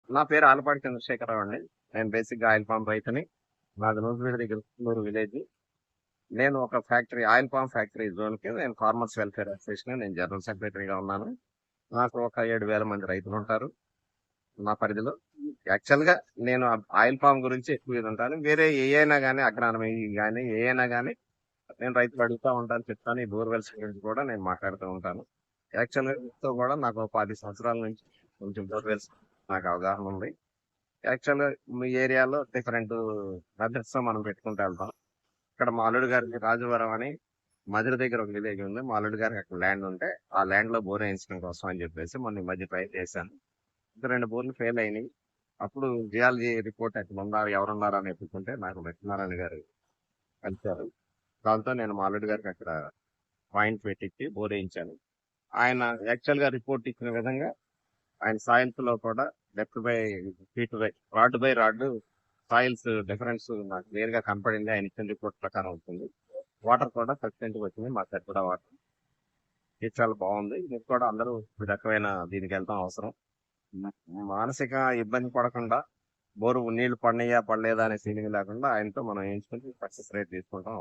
నా పేరు ఆలపాటి చంద్రశేఖరరావు అండి. నేను బేసిక్గా ఆయిల్ పామ్ రైతుని. నాది నూజివీడు దగ్గర కుందూరు విలేజ్. నేను ఒక ఫ్యాక్టరీ ఆయిల్ పామ్ ఫ్యాక్టరీ జోన్కి నేను ఫార్మర్స్ వెల్ఫేర్ అసోసియేషన్ నేను జనరల్ సెక్రటరీగా ఉన్నాను. నాకు ఒక 7,000 మంది రైతులు ఉంటారు నా పరిధిలో. యాక్చువల్గా నేను ఆయిల్ పామ్ గురించి ఎక్కువ ఇది ఉంటాను. వేరే ఏ అయినా కానీ అగ్రానమీ కానీ ఏ అయినా కానీ నేను రైతులు అడుగుతూ ఉంటాను, చెప్తాను. ఈ బోర్వెల్స్ గురించి కూడా నేను మాట్లాడుతూ ఉంటాను. యాక్చువల్గా వీటితో కూడా నాకు 10 సంవత్సరాల నుంచి కొంచెం బోర్వెల్స్ నాకు అవగాహన ఉంది. యాక్చువల్గా మీ ఏరియాలో డిఫరెంట్ మెథడ్స్ తో మనం పెట్టుకుంటూ వెళ్తాం. ఇక్కడ మా అల్లుడు గారికి రాజవరం అని మధుర దగ్గర ఒక విలేజ్ ఉంది. మా అల్లుడు గారికి అక్కడ ల్యాండ్ ఉంటే ఆ ల్యాండ్ లో బోర్ వేయించడం కోసం అని చెప్పేసి మొన్న ఈ మధ్య ట్రై చేశాను. ఇంకా 2 బోర్లు ఫెయిల్ అయినాయి. అప్పుడు జియాలజీ రిపోర్ట్ అక్కడ ఉన్నారు, ఎవరున్నారు అని ఎత్తుకుంటే నాకు లక్ష్మీనారాయణ గారు కలిశారు. దాంతో నేను మా అల్లుడు గారికి అక్కడ పాయింట్ పెట్టించి బోర్ వేయించాను. ఆయన యాక్చువల్ గా రిపోర్ట్ ఇచ్చిన విధంగా ఆయన సాయిల్స్ లో కూడా depth by feet by rod soils difference నాకు క్లియర్ గా కనపడింది. ఆయన ఇచ్చిన రిపోర్ట్ ప్రకారం అవుతుంది. వాటర్ కూడా సఫిషియెంట్ గా వచ్చింది మా సరిపడా వాటర్. ఇది చాలా బాగుంది. మీరు కూడా అందరూ ఈ రకమైన దీనికి వెళ్తాం అవసరం. మానసిక ఇబ్బంది పడకుండా బోరు నీళ్లు పడినాయా పడలేదా అనే ఫీలింగ్ లేకుండా ఆయనతో మనం ఎంచుకుని సక్సెస్ రేట్ తీసుకుంటాం.